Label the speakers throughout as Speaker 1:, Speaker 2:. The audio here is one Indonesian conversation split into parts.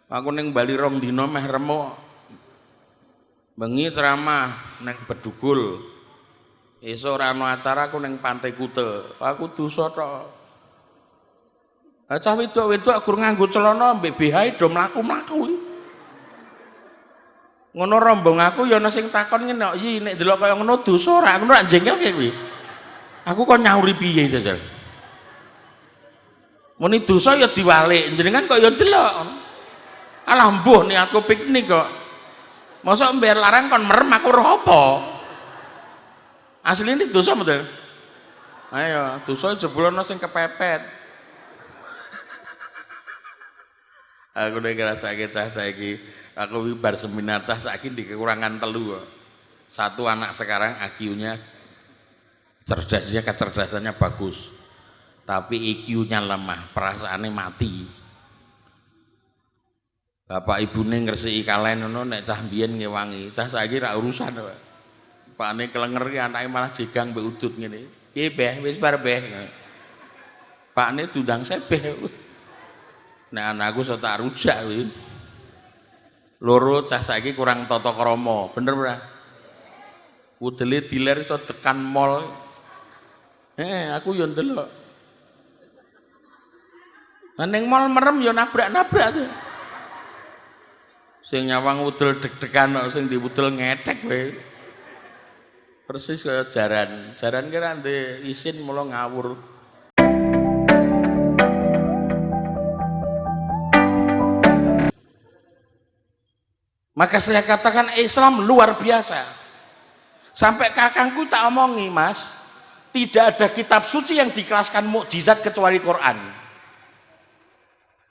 Speaker 1: Aku ning Bali rong dina meh remuk. Bengi ceramah ning Bedugul. Esuk ora ana acara aku ning Pantai Kute. Aku dosa tok. Cah wedok-wedok gur nganggo celana mbek BH do mlaku-mlaku. Ngono rombong aku ya ana sing takon ngene, "Yi nek delok kaya ngono dosa ora?" Ngono rak jengkelke kuwi. Aku kok nyauri piye jajal. Muni dosa ya diwalik, jenengan kok ya delok. Alah mbuh niatku piknik kok. Mosok mber larang kon merem aku roh apa? Asline dosa betul. Ayo, dosa jebul ana sing kepepet. Aku udah ngerasake cah saiki, aku bar seminar cah saiki di kekurangan telu kok. Satu anak sekarang IQ-nya cerdasnya kecerdasannya bagus. Tapi IQ-nya lemah, perasaannya mati. Bapak ibune ngresiki kalen ngono nek cah mbiyen ngewangi, cah saiki ra urusan kok. Pakne kelenger ki anake malah jegang mbek udut ngene. Piye Beh, wis bar Beh. Pakne tundang sebeh. Nek anakku sok tak rujak kuwi. Loro cah saiki kurang tata krama, bener ora? Udele diler iso tekan mall. Aku yo ndelok. Ning mall merem yo nabrak-nabrak tuh. Sing nyawang udel deg-degan kok sing diudel ngetek kowe. Persis kaya jaran. Jaran ki ra ndek isin mula ngawur. Maka saya katakan Islam luar biasa. Sampai kakangku tak omongi, Mas, tidak ada kitab suci yang dikelaskan mukjizat kecuali Quran.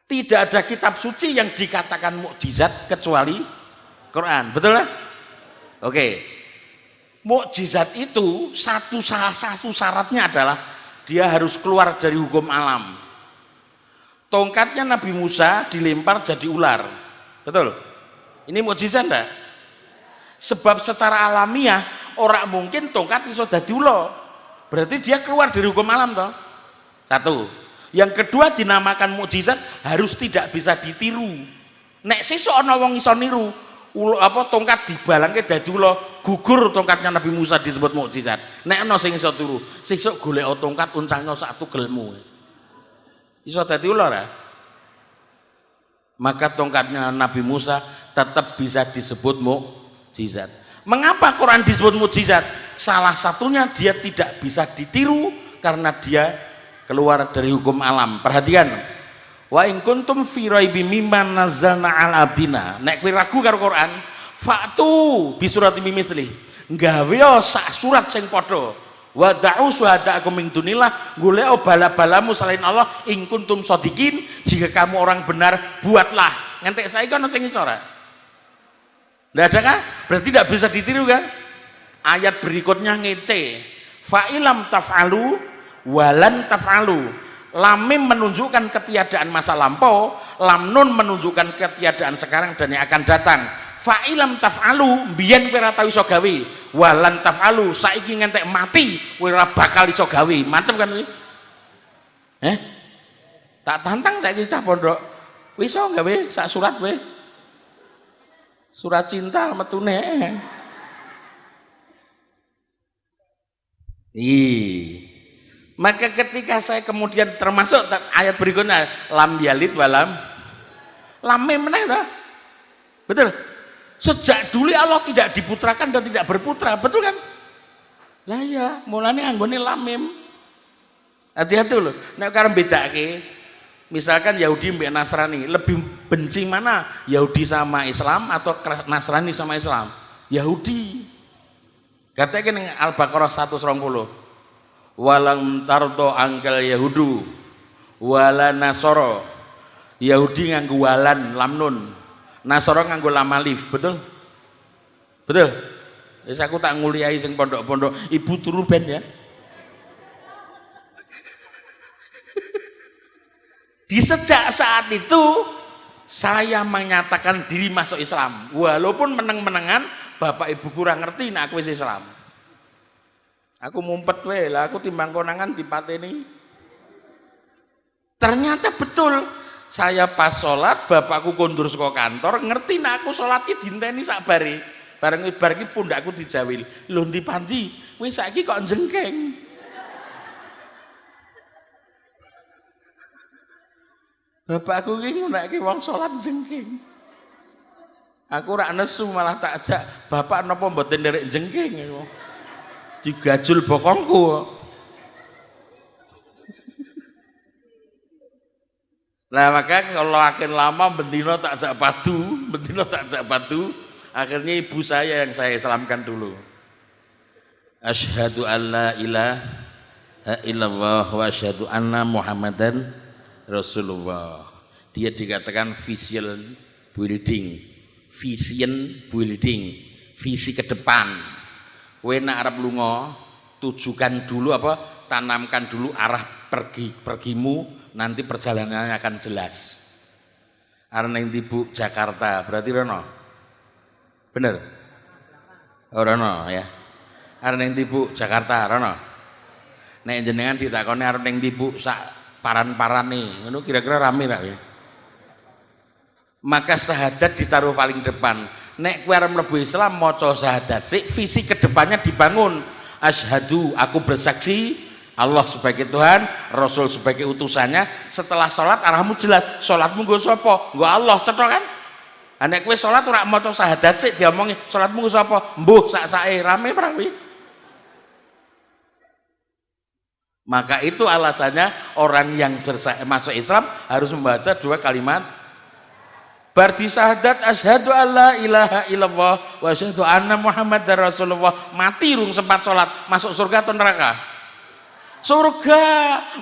Speaker 1: Tidak ada kitab suci yang dikatakan mukjizat kecuali Quran. Betul kan? Oke. Mukjizat itu salah satu syaratnya adalah dia harus keluar dari hukum alam. Tongkatnya Nabi Musa dilempar jadi ular. Betul? Ini mukjizat enggak? Sebab secara alamiah orang mungkin tongkat iso dadi ula. Berarti dia keluar dari hukum alam toh. Satu. Yang kedua dinamakan mukjizat harus tidak bisa ditiru. Nek sesuk ana wong iso niru, tongkat dibalangke dadi ula, gugur tongkatnya Nabi Musa disebut mukjizat. Nek ana sing iso turu, sesuk golek tongkat uncalnya sak tugelmu. Iso dadi ula ora? Maka tongkatnya Nabi Musa tetap bisa disebut mukjizat. Mengapa Quran disebut mukjizat? Salah satunya dia tidak bisa ditiru karena dia keluar dari hukum alam. Perhatikan. Wa in kuntum fi raibim mimma nazzalna 'ala abdina. Nek kowe ragu karo Quran, fa'tu bi suratin mimithli. Gawe sak surat sing padha. Wa da'u syuhada'akum min dunillah, golek bala-balamu selain Allah in kuntum shadiqin, jika kamu orang benar buatlah. Ngantek saiki ana sing iso ora? Ndak ada kan? Berarti tidak bisa ditiru kan? Ayat berikutnya ngece. Fa ilam taf'alu walan taf'alu. Lam mim menunjukkan ketiadaan masa lampau, lam nun menunjukkan ketiadaan sekarang dan yang akan datang. Fa ilam taf'alu biyen kowe ora tau iso gawe, walan taf'alu saiki ngentek mati kowe ora bakal iso gawe. Mantep kan kuwi? Tak tantang saiki cah pondok. Wis iso gawe sak surat kowe. Surat cinta metune. Maka ketika saya kemudian termasuk ayat berikutnya lam yalid walam lam mim meneh ta? Betul? Sejak dulu Allah tidak diputrakan dan tidak berputra, betul kan? Lah ya, mulane anggone lam mim. Hati-hati loh. Nek karo bedake, misalkan Yahudi mbek Nasrani, lebih benci mana? Yahudi sama Islam atau Nasrani sama Islam? Yahudi. Katanya ning Al-Baqarah 120. Walang tardo angkel Yahudu wala Nasoro. Yahudi nganggo walan lam nun, Nasoro nganggo lam alif. Betul? Betul? Wis aku tak nguliahi sing pondok-pondok, ibu turu ben ya. Di sejak saat itu saya menyatakan diri masuk Islam, walaupun meneng-menengan bapak ibu kurang ngerti nek aku wis Islam. Aku mumpet wae lah, aku timbang konangan dipateni. Ternyata betul Saya pas sholat, bapakku kondur saka kantor, ngerti nek aku sholat ki dinteni sak bare. Bareng bar ki pundakku dijawil. Lho ndi pandi? Kowe saiki kok jengking. Bapakku ki ngunakke wong sholat jengking. Aku rak nesu malah tak ajak, bapak napa mboten nderek jengking iku. Digajul bokongku. Nah maka kalau makin lama bendino tak ajak padu, akhirnya ibu saya yang saya Islamkan dulu. Asyhadu an la ilaha illallah wa asyhadu anna Muhammadan Rasulullah. Dia dikatakan vision building, visi ke depan. Kowe nek arep lunga, tujukan dulu tanamkan dulu arah pergimu, nanti perjalanannya akan jelas. Arep ning Tibuk Jakarta, berarti rono. Bener? Oh rono ya. Arep ning Tibuk Jakarta rono. Nek jenengan ditakoni arep ning Tibuk sak paran-parane, ngono kira-kira rame ra ya. Maka syahadat ditaruh paling depan. Nek kowe arep mlebu Islam maca syahadat sik, visi kedepannya dibangun. Asyhadu, aku bersaksi Allah sebagai Tuhan, Rasul sebagai utusannya. Setelah sholat arahmu jelas. Sholatmu nggo sapa? Nggo Allah, cetha kan? Nek kowe sholat ora maca syahadat sik diomongi, sholatmu nggo sapa? Mbuh sak-sake, rame prawi. Maka itu alasannya orang yang masuk Islam harus membaca dua kalimat. Bar di syahadat asyhadu alla ilaha illallah wa asyhadu anna Muhammadar Rasulullah, mati rung sempat sholat, masuk surga atau neraka? Surga.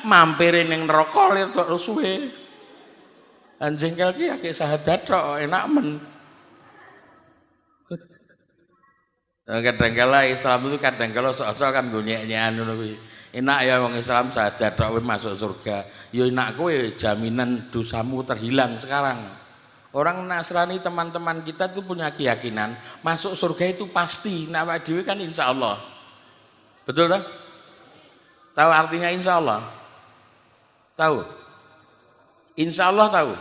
Speaker 1: Mampir ning neraka tok suwe. Anjing ki akeh syahadat tok enak men. Kadang-kala Islam itu kadang-kala sok-sok kan gonyek-nyekan ngono kuwi. Enak ya wong Islam syahadat tok masuk surga. Ya enak kowe jaminan dosamu terhilang sekarang. Orang Nasrani teman-teman kita tuh punya keyakinan masuk surga itu pasti. Nah awake dhewe kan insya Allah. Betul tak? Tahu artinya insya Allah? Tahu? Insya Allah tahu?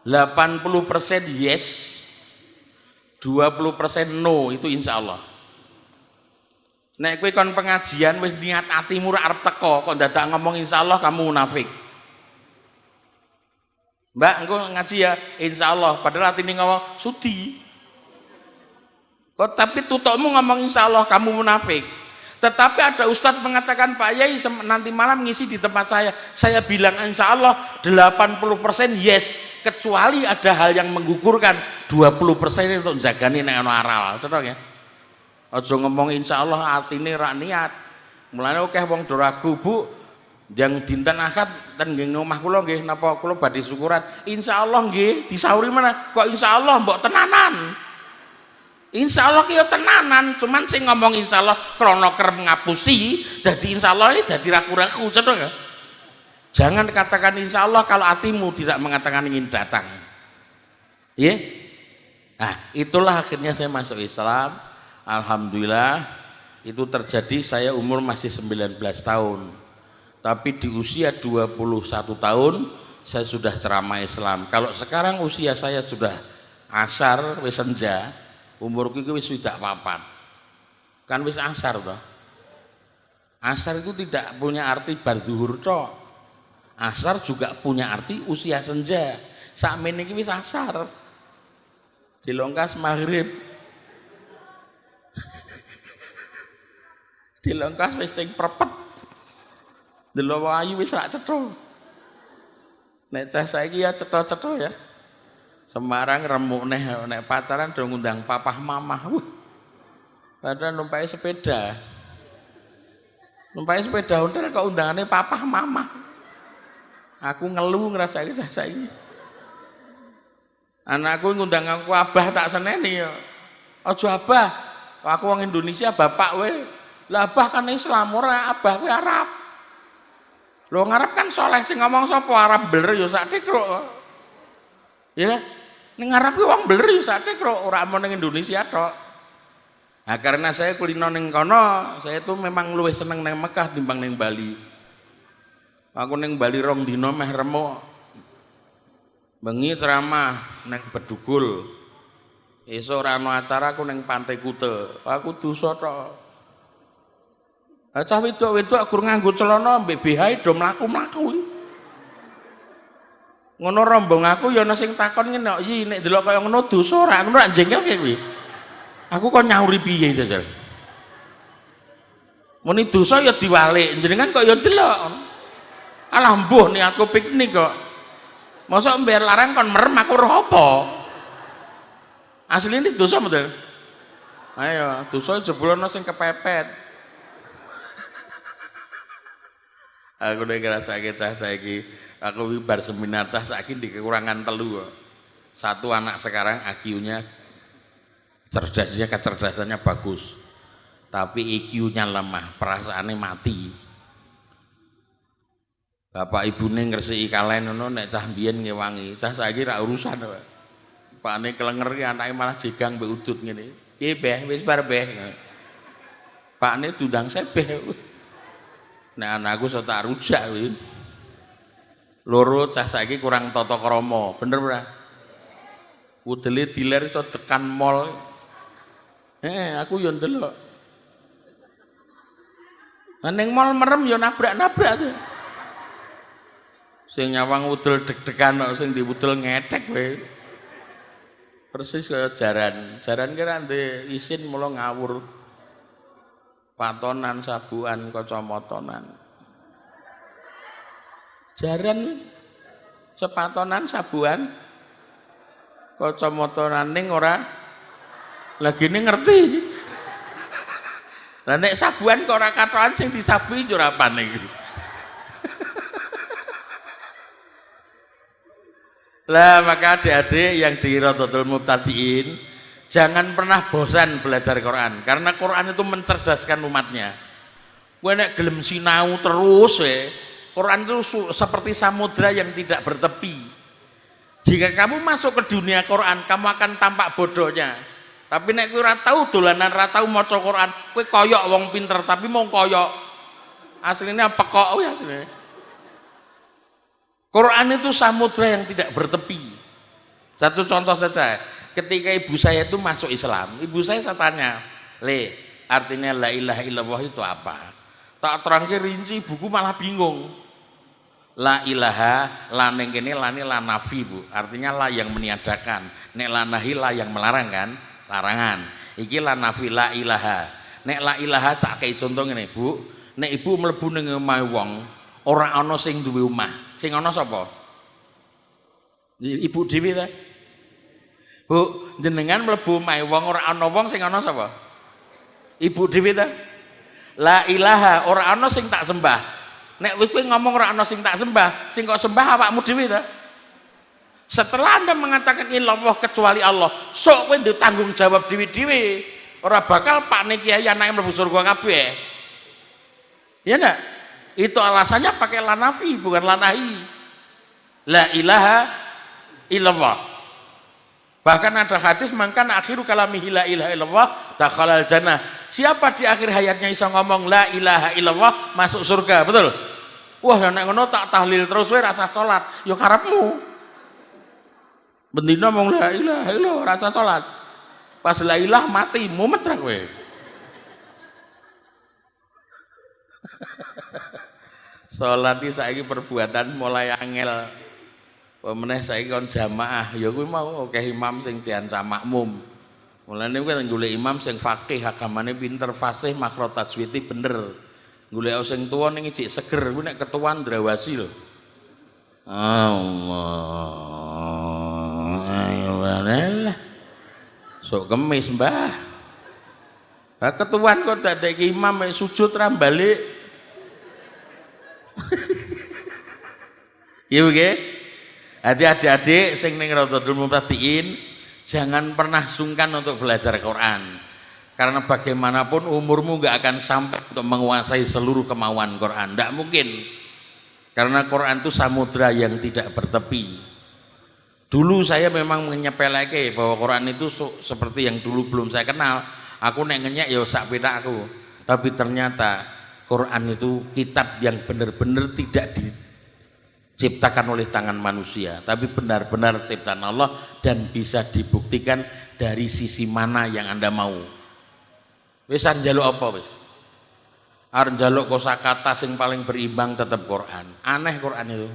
Speaker 1: 80% yes, 20% no, itu insya Allah. Nek kowe kon pengajian wis niat atimu ra arep teko, kok dadak ngomong insya Allah, kamu munafik. Mbak, engko ngaji ya insya Allah, padahal atine ngomong sudi. Kok tapi tutukmu ngomong insya Allah, kamu munafik. Tetapi ada ustadz mengatakan, Pak Yai nanti malam ngisi di tempat saya bilang insya Allah 80% yes, kecuali ada hal yang menggugurkan 20% untuk jagani nek ana aral. Cetha ya. Aja ngomong insya Allah artine ra niat. Mulane akeh wong do ragu, Bu. Yang dinten akad ten nggih omah kula nggih napa kula badhe syukuran. Insya Allah nggih, disauri mana? Kok insya Allah mbok tenanan? Insya Allah ki tenanan, cuman sing ngomong insya Allah krana kerep ngapusi, jadi insya Allah ini jadi ragu-ragu, cetha ya. Jangan katakan insya Allah kalau hatimu tidak mengatakan ingin datang. Ya? Nah, itulah akhirnya saya masuk Islam. Alhamdulillah itu terjadi saya umur masih 19 tahun. Tapi di usia 21 tahun saya sudah ceramah Islam. Kalau sekarang usia saya sudah asar wis senja, umurku itu wis tidak papat. Kan wis asar toh. Asar itu tidak punya arti bar zuhur toh. Asar juga punya arti usia senja. Sakmene iki wis asar. Dilongkas maghrib. Dilongkas wis teng prepet. Delok ayu wis rak cetha. Nek cah saiki ya cetha-cetha ya. Semarang remuk nek pacaran do ngundang papah mamah. Padahal numpaki sepeda. Numpaki sepeda ontel kok undangane papah mamah. Aku ngeluh ngrasake cah saiki. Anakku ngundang aku abah tak seneni ya. Aja abah. Aku wong Indonesia bapak we. Lah abah kan Islam ora abah kuwi Arab. Lho ngarep kan soleh sing ngomong sapa Arab beler ya sak tikruk. Ya. Ning ngarep ki wong beler ya sak tikruk, ora mau ning Indonesia tok. Nah, karena saya kulino ning kono, saya tuh memang luwih seneng nang Mekah timbang ning Bali. Aku ning Bali 2 dina meh remuk. bengi ceramah neng Bedugul, esuk ora ana acara aku neng Pantai Kute, aku dosa tok. Cah wedok-wedok gur nganggo celana mbek BH do mlaku-mlaku. Ngono rombong aku ya ana sing takon ngene, "Yi, nek delok kaya ngono dosa ora?" Ngono rak jengkelke kuwi. Aku kok nyauri piye jajal. Muni dosa ya diwalik, jenengan kok ya delok. Alah mbuh nih aku piknik kok. Mosok mber larang kon merem aku roh apa? Asline dosa mboten? Ayo, dosa jebul ana sing kepepet. Aku udah ngerasake cah saiki, aku bar seminar cah saiki di kekurangan telu kok. Satu anak sekarang IQ-nya kecerdasannya bagus. Tapi IQ-nya lemah, perasaannya mati. Bapak ibune ngresiki kalen ngono nek cah biyen ngewangi, cah saiki ra urusan kok. Pakne kelenger ki anake malah jegang mbek udut ngene. Piye Beh, wis bar Beh. Pakne tundang sebeh. Nek anakku so tak rujak kuwi. Loro cah saiki kurang tata krama, bener ora? Udele diler iso tekan mall. Aku yo ndelok. Ning mall merem yo nabrak-nabrak tuh. Sing nyawang udel deg-degan kok sing diudel ngetek kowe. Persis kaya jaran. Jaran ki ra ndek isin mula ngawur. Patonan sabuan kacamatanan. Jaran sepatonan sabuan kacamatanan ning ora lagi ning ngerti. Lah nek sabuan kok ora katokan sing disabui yo ora paning. Lah maka adik-adik yang di Rodotul Mubtadiin, jangan pernah bosan belajar Quran, karena Quran itu mencerdaskan umatnya. Kowe nek gelem sinau terus Quran itu seperti samudra yang tidak bertepi. Jika kamu masuk ke dunia Quran, kamu akan tampak bodohnya. Tapi nek kowe ora tau dolanan, ora tau maca Quran, kowe koyok wong pinter tapi mau koyok. Aslinya pekok ya aslinya. Quran itu samudra yang tidak bertepi. Satu contoh saja. Ketika ibu saya itu masuk Islam, ibu saya tanya, "Le, artinya la ilaha illallah itu apa?" Tak terangke rinci, buku malah bingung. La ilaha, la ning kene lane la nafi, Bu. Artinya la yang meniadakan. Nek la nahi la yang melarang kan? Larangan. Iki la nafi la ilaha. Nek la ilaha tak kei contoh ngene, Bu. Nek ibu mlebu ning omahe wong, ora ana sing duwe omah. Sing ana sapa? Ibu dhewe ta? Bu, jenengan mlebu omahe wong ora ana wong sing ana sapa? Ibu dhewe ta? La ilaha, ora ana sing tak sembah. Nek kowe ngomong ora ana sing tak sembah, sing kok sembah awakmu dhewe ta? Setelah Anda mengatakan illallah kecuali Allah, sok kowe ndek tanggung jawab dhewe-dhewe. Ora bakal pakne kiai anake mlebu surga kabeh. Ya ndak? Itu alasannya pakai lanafi bukan lanahi. La ilaha illallah. Bahkan ada hadis mangkan akhiru kalamihi la ilaha illallah dakhalal jannah. Siapa di akhir hayatnya iso ngomong la ilaha illallah masuk surga, betul? Wah, nek ngono tak tahlil terus wae rasa salat, ya karepmu. Bendina mong la ilaha illallah rasa salat. Pas la ilah mati mumet ra kowe. Salat iki saiki perbuatan mulai angel. Pemeneh saiki kon jamaah, ya kuwi mau akeh imam sing dianca makmum. Mulane kuwi golek imam sing faqih, agamane pinter, fasih, makhraj tajwidi bener. Golek sing tuwa ning ijik seger, kuwi nek ketuan ndrawasi lho. Allah. Sok kemis, Mbah. Lah ketuan kok dadeki imam sujud ra balik. Iya nggih? Adik-adik sing ning Rodotul Mubtadiin, jangan pernah sungkan untuk belajar Quran, karena bagaimanapun umurmu gak akan sampai untuk menguasai seluruh kemauan Quran, tidak mungkin, karena Quran itu samudra yang tidak bertepi. Dulu saya memang menyepelekan bahwa Quran itu seperti yang dulu belum saya kenal, aku nek ngenyek ya sak petak aku, tapi ternyata Quran itu kitab yang benar-benar tidak ciptakan oleh tangan manusia, tapi benar-benar ciptaan Allah dan bisa dibuktikan dari sisi mana yang Anda mau. Wis arep njaluk apa wis? Arep njaluk kosakata sing paling berimbang tetap Quran. Aneh Quran itu.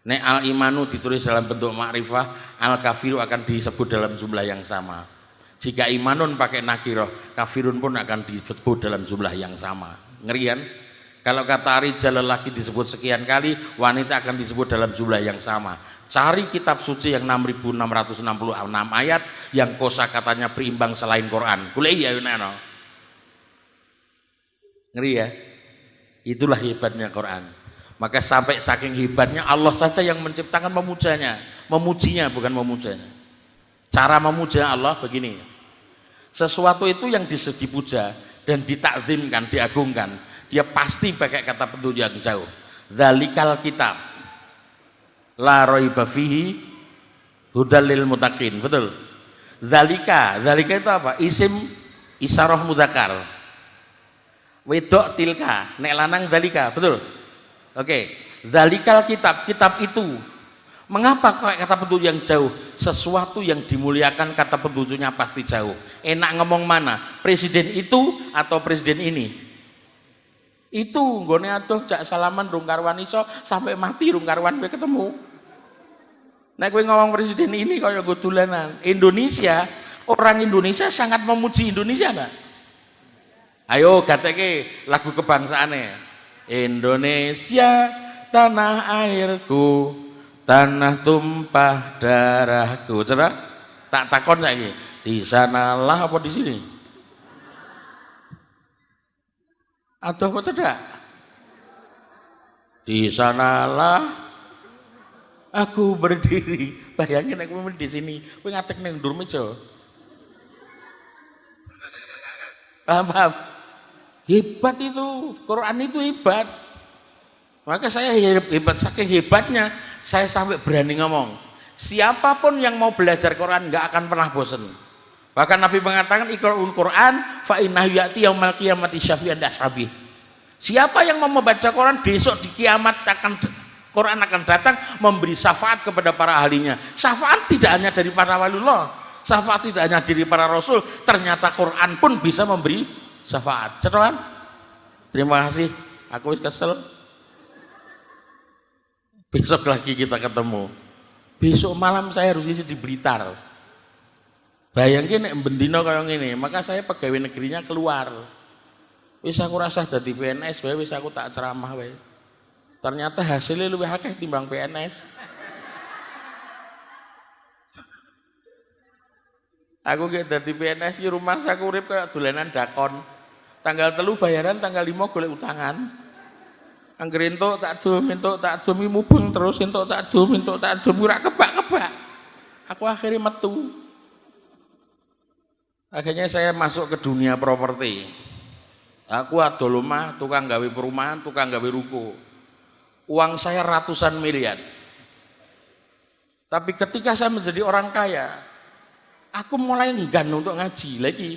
Speaker 1: Nek al-imanu ditulis dalam bentuk makrifah, al-kafiru akan disebut dalam jumlah yang sama. Jika imanun pakai nakiroh, kafirun pun akan disebut dalam jumlah yang sama. Ngerian? Kalau kata rijal lelaki disebut sekian kali, wanita akan disebut dalam jumlah yang sama. Cari kitab suci yang 6.666 ayat yang kosakatanya berimbang selain Quran. Kulei ya Yunano. Ngeri ya? Itulah hebatnya Quran. Maka sampai saking hebatnya Allah saja yang menciptakan memujanya. Memujinya bukan memujanya. Cara memuja Allah begini. Sesuatu itu yang dipuja dan ditakzimkan, diagungkan, dia pasti pakai kata petunjuk yang jauh. Dzalikal kitab la raiba fihi hudal lil muttaqin. Betul. Dzalika itu apa? Isim isyarah mudzakkar. Wedok tilka, nek lanang dzalika, betul. Oke. Dzalikal kitab itu. Mengapa pakai kata petunjuk yang jauh? Sesuatu yang dimuliakan kata petunjuknya pasti jauh. Enak ngomong mana? Presiden itu atau presiden ini? Itu nggone atuh jak salaman rung karwan iso sampai mati rung karwan kowe ketemu. Nek kowe ngomong presiden ini kaya nggo dolanan. Indonesia, orang Indonesia sangat memuji Indonesia enggak? Ayo gateke lagu kebangsaane. Indonesia tanah airku, tanah tumpah darahku. Coba tak takon saiki. Di sanalah apa di sini? Atau apa tidak? Di sanalah aku berdiri. Bayangin aku di sini, kowe ngadeg ning ndur meja. Paham? Hebat itu, Quran itu hebat. Maka saya hebat, saking hebatnya saya sampai berani ngomong. Siapapun yang mau belajar Quran nggak akan pernah bosan. Bahkan Nabi mengatakan iqra'ul Quran fa innahu ya'ti yaumal qiyamati syafi'an li ashabi. Siapa yang mau membaca Quran besok di kiamat Quran akan datang memberi syafaat kepada para ahlinya. Syafaat tidak hanya dari para waliullah, syafaat tidak hanya dari para rasul, ternyata Quran pun bisa memberi syafaat. Cetuan? Terima kasih. Aku wis kesel. Besok lagi kita ketemu. Besok malam saya harus isi di Blitar. Bayangin nek bendino kaya ngene, maka saya pegawai negerinya keluar. Wis aku rasa dadi PNS wae, wis aku tak ceramah wae. Ternyata hasilnya lebih akeh timbang PNS. Aku ge dadi PNS di rumah saku urip kaya dolanan dakon. Tanggal 3 bayaran, tanggal 5 golek utangan. Angger entuk tak dum mubeng terus entuk tak dum ora kebak-kebak. Aku akhirnya metu. Akhirnya saya masuk ke dunia properti. Aku adol omah, tukang gawe perumahan, tukang gawe ruko. Uang saya ratusan miliar. Tapi ketika saya menjadi orang kaya, aku mulai enggan untuk ngaji lagi.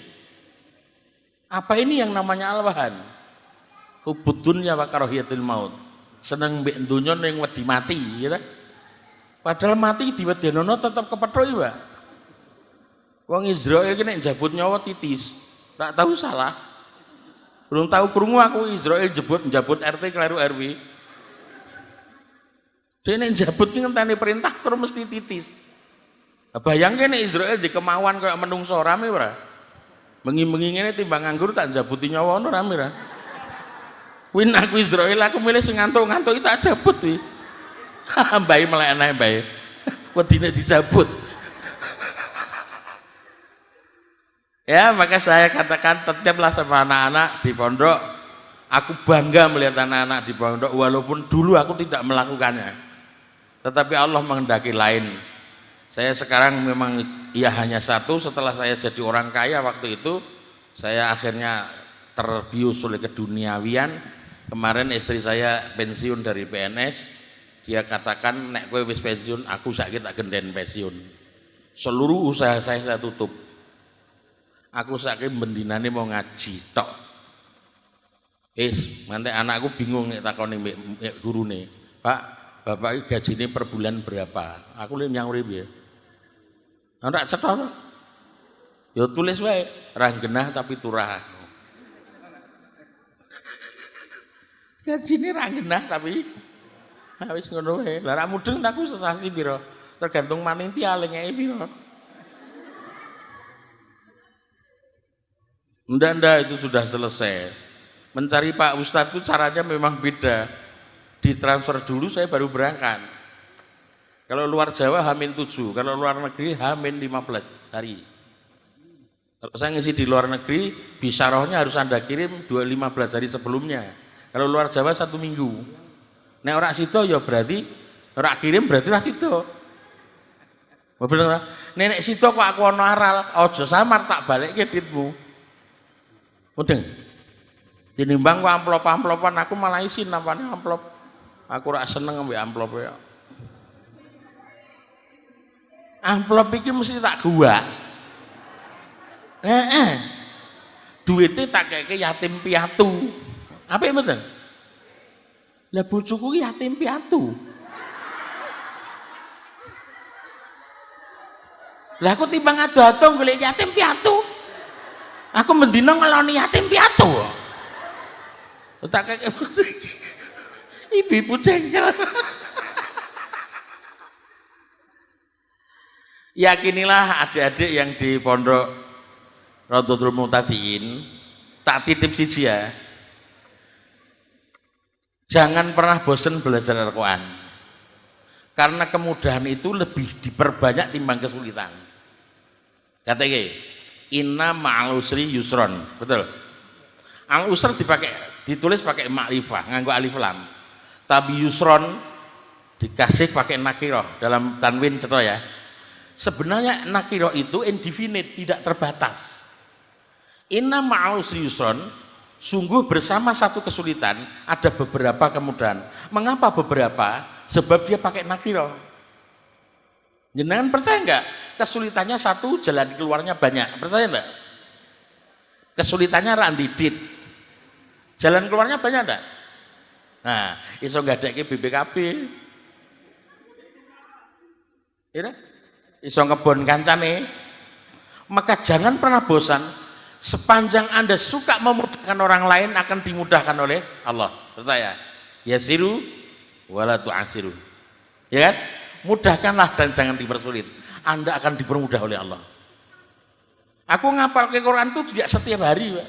Speaker 1: Apa ini yang namanya al-wahan? Hubud dunya wa karahiyatul maut. Seneng mbek donya ning wedi mati, ya ta? Padahal mati diwedenono tetep kepethuk ya, Pak. Wong Israel ki nek njabut nyawa titis. Tak tahu salah. Belum tahu krungu aku Israel njabut RT kleru RW. Dene njabut ki ngenteni perintah terus mesti titis. Bayangke nek Israel di kemauan kaya menungso rame ora? Bengi-bengi ngene timbang nganggur tak njabuti nyawa ono rame ra? Kuwi aku Israel aku milih sing ngantuk-ngantuk itu tak jabut kuwi. Mbae melek enak mbae. Wedine dicabut. Ya, maka saya katakan tetaplah sama anak-anak di pondok. Aku bangga melihat anak-anak di pondok walaupun dulu aku tidak melakukannya. Tetapi Allah menghendaki lain. Saya sekarang memang ya hanya satu, setelah saya jadi orang kaya waktu itu, saya akhirnya terbius oleh keduniawian. Kemarin istri saya pensiun dari PNS, dia katakan, nek kowe wis pensiun, aku sakit tak genden pensiun. Seluruh usaha saya tutup. Aku sakit bendinane mau ngaji tok. Nanti anakku bingung nek takoni mbek gurune. Pak, Bapak gajinya per bulan berapa? Aku lihat yang urip ya. Ora cetha. Ya tulis wae, ra genah tapi turah. Gajine ra genah tapi wis ngono wae. Lah ra mudeng aku sesasi pira? Tergantung manitia lengeke pira. Ndak itu sudah selesai. Mencari Pak Ustadz itu caranya memang beda. Ditransfer dulu saya baru berangkat. Kalau luar Jawa H-7, kalau luar negeri H-15 hari. Kalau saya ngisi di luar negeri, bisarohnya harus Anda kirim 15 hari sebelumnya. Kalau luar Jawa 1 minggu. Nek ora sito ya berarti ora kirim berarti ora sito. Bener. Nenek sito kok aku ono aral, aja samar tak balikke ditmu. Mudeng. Tinimbang kok amplop-amplopan aku malah isin nampane amplop. Aku ora seneng ambek amplop ya. Amplop iki mesti tak gua. Duitnya tak kayak yatim piatu. Apa yang betul? Lah bojoku yatim piatu. Lah aku timbang ado-ado golek yatim piatu. Aku mendino ngeloni yatim piatu. Tak kayak ibu-ibu jengkel. Yakinilah adik-adik yang di pondok Raudhatul Muhtadin, tak titip siji ya. Jangan pernah bosan belajar Al-Quran. Karena kemudahan itu lebih diperbanyak timbang kesulitan. Katanya, inna ma'al usri yusron, betul. Al-usr ditulis pakai makrifah, nganggo alif lam. Tapi yusron dikasih pakai nakiroh dalam tanwin ceto ya. Sebenarnya nakiroh itu indefinite, tidak terbatas. Inna ma'al usri yusron, sungguh bersama satu kesulitan ada beberapa kemudahan. Mengapa beberapa? Sebab dia pakai nakiroh. Jenengan percaya enggak? Kesulitannya satu, jalan keluarnya banyak. Percaya enggak? Kesulitannya randidit. Jalan keluarnya banyak enggak? Nah, iso ngadeke BPKB. Ya, iso ngebon kancane. Maka jangan pernah bosan. Sepanjang Anda suka memudahkan orang lain akan dimudahkan oleh Allah. Percaya? Yasiru wala tu'asiru. Ya kan? Mudahkanlah dan jangan dipersulit. Anda akan dipermudah oleh Allah. Aku ngapal ke Quran itu tidak setiap hari, Pak.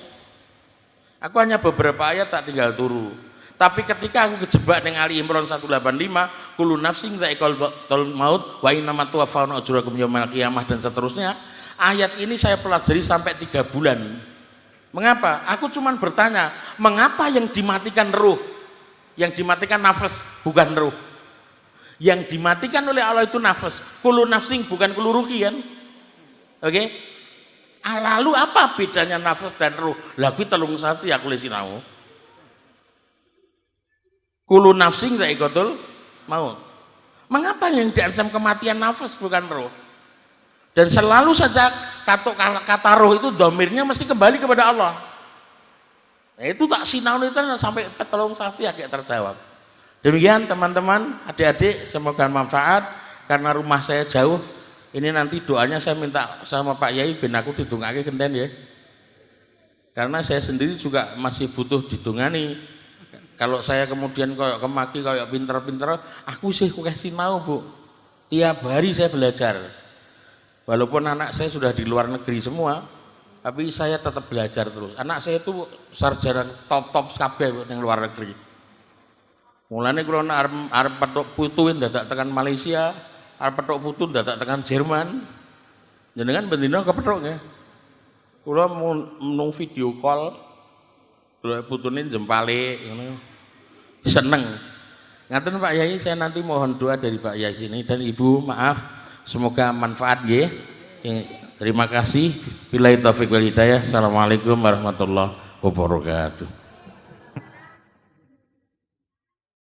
Speaker 1: Aku hanya beberapa ayat tak tinggal turu. Tapi ketika aku kejebak dengan Ali Imran 185, kullu nafsin dha'iqatul maut wa innama tuwaffawna ujurakum yaumal qiyamah dan seterusnya. Ayat ini saya pelajari sampai 3 bulan. Mengapa? Aku cuma bertanya, mengapa yang dimatikan ruh? Yang dimatikan nafas bukan ruh. Yang dimatikan oleh Allah itu nafas. Kullu nafsin bukan kullu ruhi kan? Oke? Lalu apa bedanya nafas dan ruh? Lagu telung sasi aku lesi nau. Kullu nafsin dha'iqatul maut. Mengapa yang diancam kematian nafas bukan ruh? Dan selalu saja kata roh itu domirnya mesti kembali kepada Allah. Nah, itu tak sinau itu sampai petolong sasi agak terjawab. Demikian teman-teman, adik-adik, semoga manfaat. Karena rumah saya jauh, ini nanti doanya saya minta sama Pak Yai ben aku didongake genten ya. Karena saya sendiri juga masih butuh didongani. Kalau saya kemudian koyok kemaki koyok pinter-pinter, aku sih kasih sinau Bu. Tiap hari saya belajar. Walaupun anak saya sudah di luar negeri semua, tapi saya tetap belajar terus. Anak saya itu sarjana top kabeh yang luar negeri. Mulane kula arep petuk putu dadak tekan Malaysia, arep petuk putu dadak tekan Jerman. Jenengan bendina kepethuk nggih. Kula mung video call lho putune jempale ngono. Seneng. Ngaten Pak Yai, saya nanti mohon doa dari Pak Yai sini dan Ibu maaf. Semoga manfaat ya. Terima kasih. Billahi taufiq wal hidayah. Assalamualaikum warahmatullahi wabarakatuh.